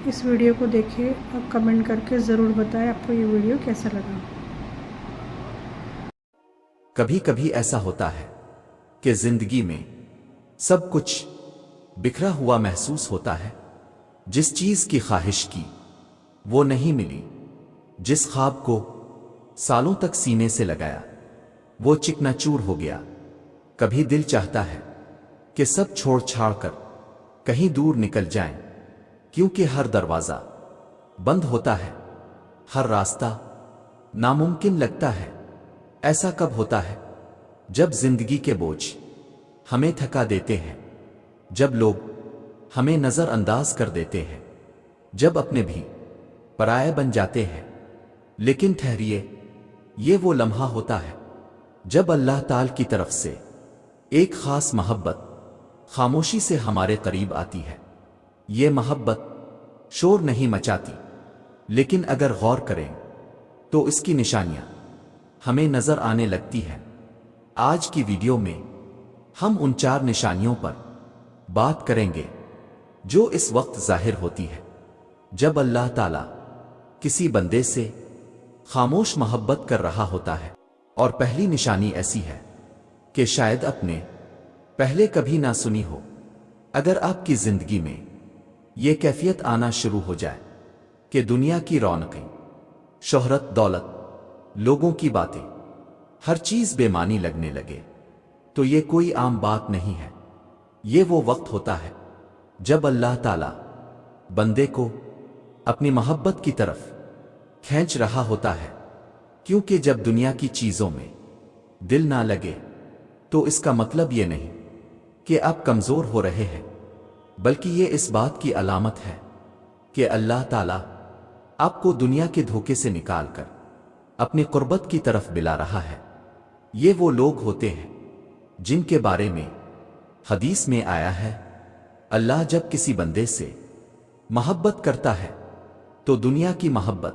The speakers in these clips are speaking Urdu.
اس ویڈیو کو دیکھیں اور کمنٹ کر کے ضرور بتائیں آپ کو یہ ویڈیو کیسا لگا۔ کبھی کبھی ایسا ہوتا ہے کہ زندگی میں سب کچھ بکھرا ہوا محسوس ہوتا ہے۔ جس چیز کی خواہش کی وہ نہیں ملی، جس خواب کو سالوں تک سینے سے لگایا وہ چکنا چور ہو گیا۔ کبھی دل چاہتا ہے کہ سب چھوڑ چھاڑ کر کہیں دور نکل جائیں، کیونکہ ہر دروازہ بند ہوتا ہے، ہر راستہ ناممکن لگتا ہے۔ ایسا کب ہوتا ہے؟ جب زندگی کے بوجھ ہمیں تھکا دیتے ہیں، جب لوگ ہمیں نظر انداز کر دیتے ہیں، جب اپنے بھی پرائے بن جاتے ہیں۔ لیکن ٹھہریے، یہ وہ لمحہ ہوتا ہے جب اللہ تعالی کی طرف سے ایک خاص محبت خاموشی سے ہمارے قریب آتی ہے۔ یہ محبت شور نہیں مچاتی، لیکن اگر غور کریں تو اس کی نشانیاں ہمیں نظر آنے لگتی ہیں۔ آج کی ویڈیو میں ہم ان 4 نشانیوں پر بات کریں گے جو اس وقت ظاہر ہوتی ہے جب اللہ تعالیٰ کسی بندے سے خاموش محبت کر رہا ہوتا ہے۔ اور پہلی نشانی ایسی ہے کہ شاید اپنے پہلے کبھی نہ سنی ہو۔ اگر آپ کی زندگی میں یہ کیفیت آنا شروع ہو جائے کہ دنیا کی رونقیں، شہرت، دولت، لوگوں کی باتیں، ہر چیز بے معنی لگنے لگے، تو یہ کوئی عام بات نہیں ہے۔ یہ وہ وقت ہوتا ہے جب اللہ تعالیٰ بندے کو اپنی محبت کی طرف کھینچ رہا ہوتا ہے۔ کیونکہ جب دنیا کی چیزوں میں دل نہ لگے تو اس کا مطلب یہ نہیں کہ آپ کمزور ہو رہے ہیں، بلکہ یہ اس بات کی علامت ہے کہ اللہ تعالیٰ آپ کو دنیا کے دھوکے سے نکال کر اپنی قربت کی طرف بلا رہا ہے۔ یہ وہ لوگ ہوتے ہیں جن کے بارے میں حدیث میں آیا ہے، اللہ جب کسی بندے سے محبت کرتا ہے تو دنیا کی محبت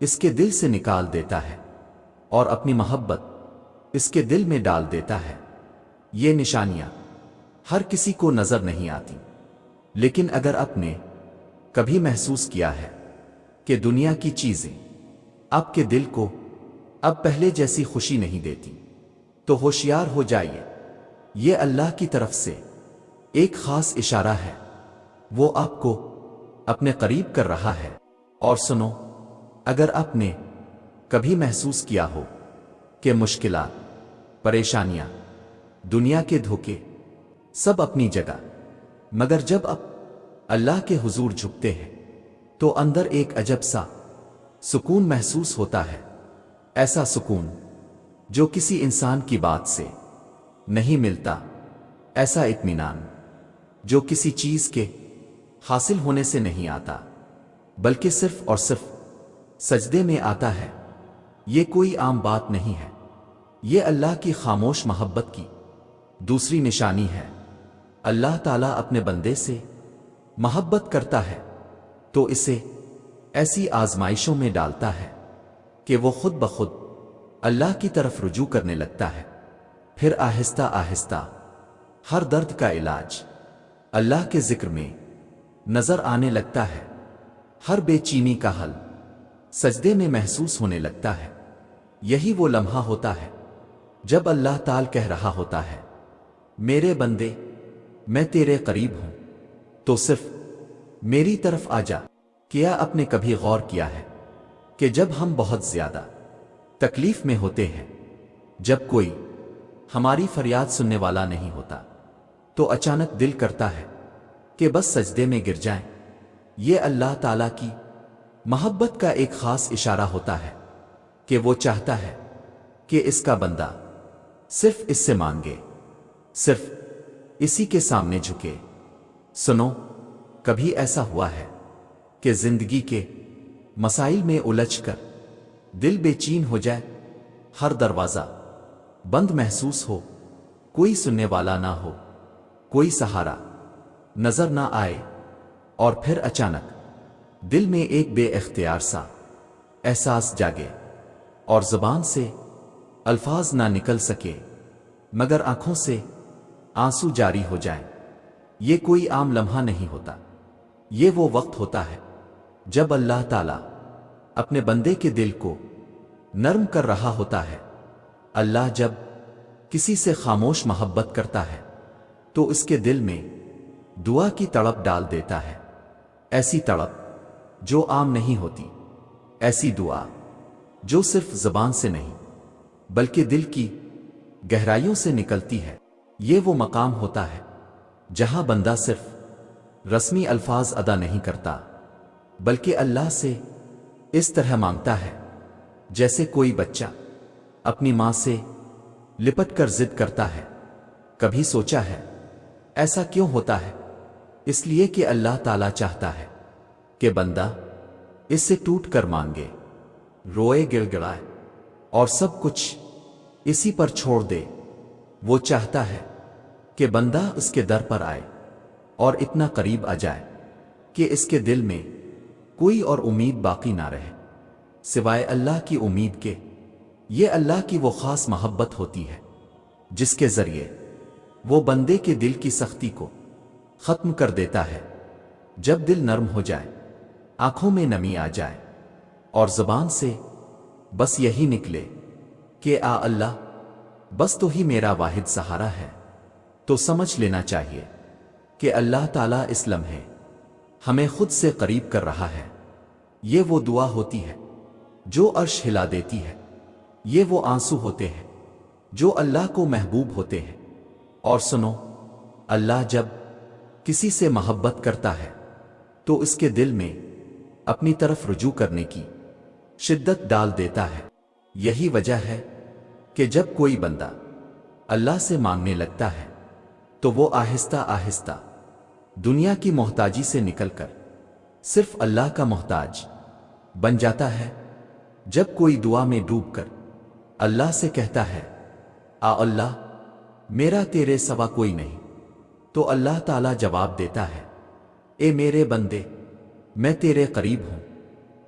اس کے دل سے نکال دیتا ہے اور اپنی محبت اس کے دل میں ڈال دیتا ہے۔ یہ نشانیاں ہر کسی کو نظر نہیں آتی، لیکن اگر آپ نے کبھی محسوس کیا ہے کہ دنیا کی چیزیں آپ کے دل کو اب پہلے جیسی خوشی نہیں دیتی، تو ہوشیار ہو جائیے، یہ اللہ کی طرف سے ایک خاص اشارہ ہے۔ وہ آپ کو اپنے قریب کر رہا ہے۔ اور سنو، اگر آپ نے کبھی محسوس کیا ہو کہ مشکلات، پریشانیاں، دنیا کے دھوکے سب اپنی جگہ، مگر جب آپ اللہ کے حضور جھکتے ہیں تو اندر ایک عجب سا سکون محسوس ہوتا ہے۔ ایسا سکون جو کسی انسان کی بات سے نہیں ملتا، ایسا اطمینان جو کسی چیز کے حاصل ہونے سے نہیں آتا، بلکہ صرف اور صرف سجدے میں آتا ہے۔ یہ کوئی عام بات نہیں ہے، یہ اللہ کی خاموش محبت کی دوسری نشانی ہے۔ اللہ تعالیٰ اپنے بندے سے محبت کرتا ہے تو اسے ایسی آزمائشوں میں ڈالتا ہے کہ وہ خود بخود اللہ کی طرف رجوع کرنے لگتا ہے۔ پھر آہستہ آہستہ ہر درد کا علاج اللہ کے ذکر میں نظر آنے لگتا ہے، ہر بے چینی کا حل سجدے میں محسوس ہونے لگتا ہے۔ یہی وہ لمحہ ہوتا ہے جب اللہ تعالی کہہ رہا ہوتا ہے، میرے بندے، میں تیرے قریب ہوں، تو صرف میری طرف آ جا۔ کیا آپ نے کبھی غور کیا ہے کہ جب ہم بہت زیادہ تکلیف میں ہوتے ہیں، جب کوئی ہماری فریاد سننے والا نہیں ہوتا، تو اچانک دل کرتا ہے کہ بس سجدے میں گر جائیں؟ یہ اللہ تعالیٰ کی محبت کا ایک خاص اشارہ ہوتا ہے کہ وہ چاہتا ہے کہ اس کا بندہ صرف اس سے مانگے، صرف اسی کے سامنے جھکے۔ سنو، کبھی ایسا ہوا ہے کہ زندگی کے مسائل میں الجھ کر دل بے چین ہو جائے، ہر دروازہ بند محسوس ہو، کوئی سننے والا نہ ہو، کوئی سہارا نظر نہ آئے، اور پھر اچانک دل میں ایک بے اختیار سا احساس جاگے اور زبان سے الفاظ نہ نکل سکے مگر آنکھوں سے آنسو جاری ہو جائیں؟ یہ کوئی عام لمحہ نہیں ہوتا، یہ وہ وقت ہوتا ہے جب اللہ تعالیٰ اپنے بندے کے دل کو نرم کر رہا ہوتا ہے، اللہ جب کسی سے خاموش محبت کرتا ہے تو اس کے دل میں دعا کی تڑپ ڈال دیتا ہے، ایسی تڑپ جو عام نہیں ہوتی، ایسی دعا جو صرف زبان سے نہیں بلکہ دل کی گہرائیوں سے نکلتی ہے۔ یہ وہ مقام ہوتا ہے جہاں بندہ صرف رسمی الفاظ ادا نہیں کرتا بلکہ اللہ سے اس طرح مانگتا ہے جیسے کوئی بچہ اپنی ماں سے لپٹ کر ضد کرتا ہے۔ کبھی سوچا ہے ایسا کیوں ہوتا ہے؟ اس لیے کہ اللہ تعالیٰ چاہتا ہے کہ بندہ اس سے ٹوٹ کر مانگے، روئے، گڑ گڑائے اور سب کچھ اسی پر چھوڑ دے۔ وہ چاہتا ہے کہ بندہ اس کے در پر آئے اور اتنا قریب آ جائے کہ اس کے دل میں کوئی اور امید باقی نہ رہے سوائے اللہ کی امید کے۔ یہ اللہ کی وہ خاص محبت ہوتی ہے جس کے ذریعے وہ بندے کے دل کی سختی کو ختم کر دیتا ہے۔ جب دل نرم ہو جائے، آنکھوں میں نمی آ جائے اور زبان سے بس یہی نکلے کہ آ اللہ، بس تو ہی میرا واحد سہارا ہے، تو سمجھ لینا چاہیے کہ اللہ تعالیٰ اس لمحے ہمیں خود سے قریب کر رہا ہے۔ یہ وہ دعا ہوتی ہے جو عرش ہلا دیتی ہے، یہ وہ آنسو ہوتے ہیں جو اللہ کو محبوب ہوتے ہیں۔ اور سنو، اللہ جب کسی سے محبت کرتا ہے تو اس کے دل میں اپنی طرف رجوع کرنے کی شدت ڈال دیتا ہے۔ یہی وجہ ہے کہ جب کوئی بندہ اللہ سے مانگنے لگتا ہے تو وہ آہستہ آہستہ دنیا کی محتاجی سے نکل کر صرف اللہ کا محتاج بن جاتا ہے۔ جب کوئی دعا میں ڈوب کر اللہ سے کہتا ہے آ اللہ، میرا تیرے سوا کوئی نہیں، تو اللہ تعالیٰ جواب دیتا ہے اے میرے بندے، میں تیرے قریب ہوں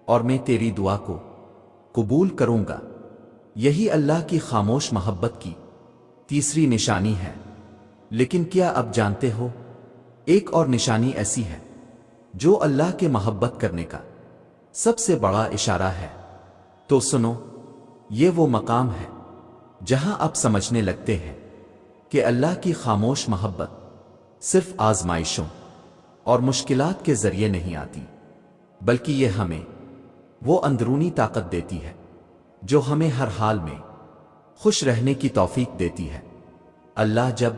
اور میں تیری دعا کو قبول کروں گا۔ یہی اللہ کی خاموش محبت کی تیسری نشانی ہے۔ لیکن کیا اب جانتے ہو، ایک اور نشانی ایسی ہے جو اللہ کے محبت کرنے کا سب سے بڑا اشارہ ہے؟ تو سنو، یہ وہ مقام ہے جہاں آپ سمجھنے لگتے ہیں کہ اللہ کی خاموش محبت صرف آزمائشوں اور مشکلات کے ذریعے نہیں آتی، بلکہ یہ ہمیں وہ اندرونی طاقت دیتی ہے جو ہمیں ہر حال میں خوش رہنے کی توفیق دیتی ہے۔ اللہ جب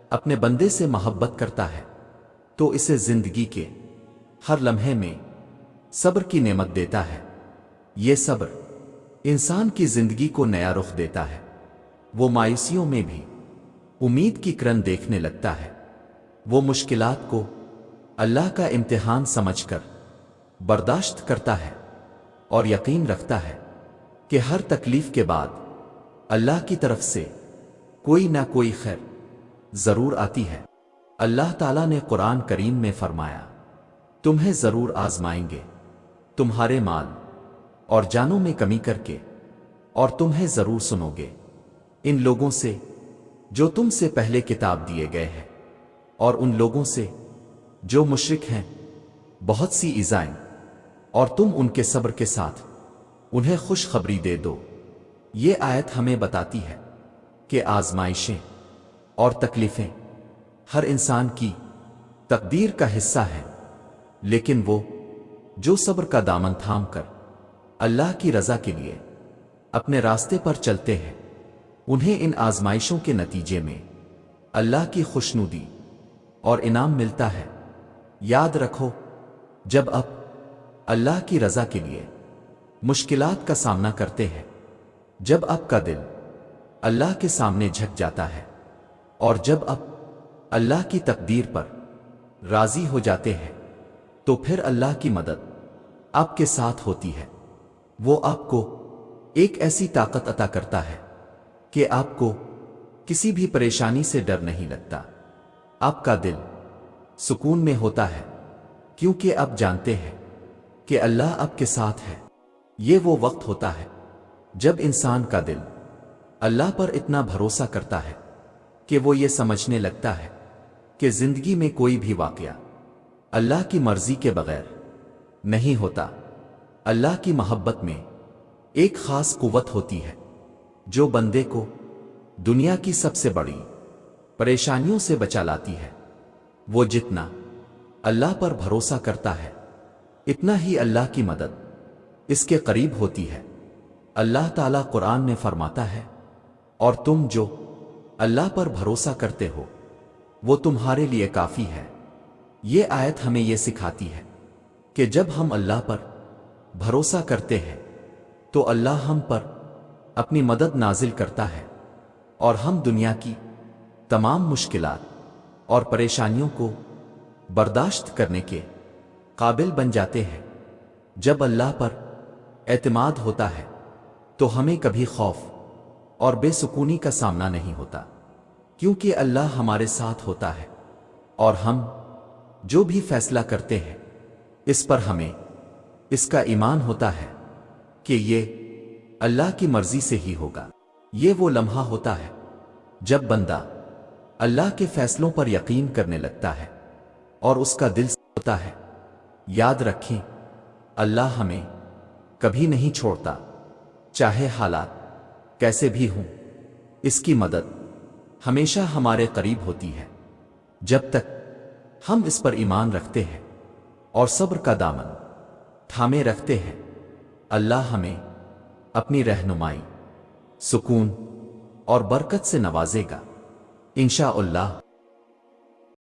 اپنے بندے سے محبت کرتا ہے تو اسے زندگی کے ہر لمحے میں صبر کی نعمت دیتا ہے۔ یہ صبر انسان کی زندگی کو نیا رخ دیتا ہے۔ وہ مایوسیوں میں بھی امید کی کرن دیکھنے لگتا ہے۔ وہ مشکلات کو اللہ کا امتحان سمجھ کر برداشت کرتا ہے اور یقین رکھتا ہے کہ ہر تکلیف کے بعد اللہ کی طرف سے کوئی نہ کوئی خیر ضرور آتی ہے۔ اللہ تعالیٰ نے قرآن کریم میں فرمایا، تمہیں ضرور آزمائیں گے، تمہارے مال اور جانوں میں کمی کر کے، اور تمہیں ضرور سنو گے ان لوگوں سے جو تم سے پہلے کتاب دیے گئے ہیں، اور ان لوگوں سے جو مشرک ہیں بہت سی ایذائیں، اور تم ان کے صبر کے ساتھ انہیں خوشخبری دے دو۔ یہ آیت ہمیں بتاتی ہے کہ آزمائشیں اور تکلیفیں ہر انسان کی تقدیر کا حصہ ہیں، لیکن وہ جو صبر کا دامن تھام کر اللہ کی رضا کے لیے اپنے راستے پر چلتے ہیں، انہیں ان آزمائشوں کے نتیجے میں اللہ کی خوشنودی اور انعام ملتا ہے۔ یاد رکھو، جب آپ اللہ کی رضا کے لیے مشکلات کا سامنا کرتے ہیں، جب آپ کا دل اللہ کے سامنے جھک جاتا ہے، اور جب آپ اللہ کی تقدیر پر راضی ہو جاتے ہیں، تو پھر اللہ کی مدد آپ کے ساتھ ہوتی ہے۔ وہ آپ کو ایک ایسی طاقت عطا کرتا ہے کہ آپ کو کسی بھی پریشانی سے ڈر نہیں لگتا۔ آپ کا دل سکون میں ہوتا ہے کیونکہ آپ جانتے ہیں کہ اللہ آپ کے ساتھ ہے۔ یہ وہ وقت ہوتا ہے جب انسان کا دل اللہ پر اتنا بھروسہ کرتا ہے کہ وہ یہ سمجھنے لگتا ہے کہ زندگی میں کوئی بھی واقعہ اللہ کی مرضی کے بغیر نہیں ہوتا۔ اللہ کی محبت میں ایک خاص قوت ہوتی ہے جو بندے کو دنیا کی سب سے بڑی پریشانیوں سے بچا لاتی ہے۔ وہ جتنا اللہ پر بھروسہ کرتا ہے اتنا ہی اللہ کی مدد اس کے قریب ہوتی ہے۔ اللہ تعالیٰ قرآن میں فرماتا ہے، اور تم جو اللہ پر بھروسہ کرتے ہو وہ تمہارے لیے کافی ہے۔ یہ آیت ہمیں یہ سکھاتی ہے کہ جب ہم اللہ پر بھروسہ کرتے ہیں تو اللہ ہم پر اپنی مدد نازل کرتا ہے اور ہم دنیا کی تمام مشکلات اور پریشانیوں کو برداشت کرنے کے قابل بن جاتے ہیں۔ جب اللہ پر اعتماد ہوتا ہے تو ہمیں کبھی خوف اور بے سکونی کا سامنا نہیں ہوتا، کیونکہ اللہ ہمارے ساتھ ہوتا ہے اور ہم جو بھی فیصلہ کرتے ہیں اس پر ہمیں اس کا ایمان ہوتا ہے کہ یہ اللہ کی مرضی سے ہی ہوگا۔ یہ وہ لمحہ ہوتا ہے جب بندہ اللہ کے فیصلوں پر یقین کرنے لگتا ہے اور اس کا دل ہوتا ہے۔ یاد رکھیں، اللہ ہمیں کبھی نہیں چھوڑتا، چاہے حالات کیسے بھی ہوں۔ اس کی مدد ہمیشہ ہمارے قریب ہوتی ہے جب تک ہم اس پر ایمان رکھتے ہیں اور صبر کا دامن تھامے رکھتے ہیں۔ اللہ ہمیں اپنی رہنمائی، سکون اور برکت سے نوازے گا انشاءاللہ۔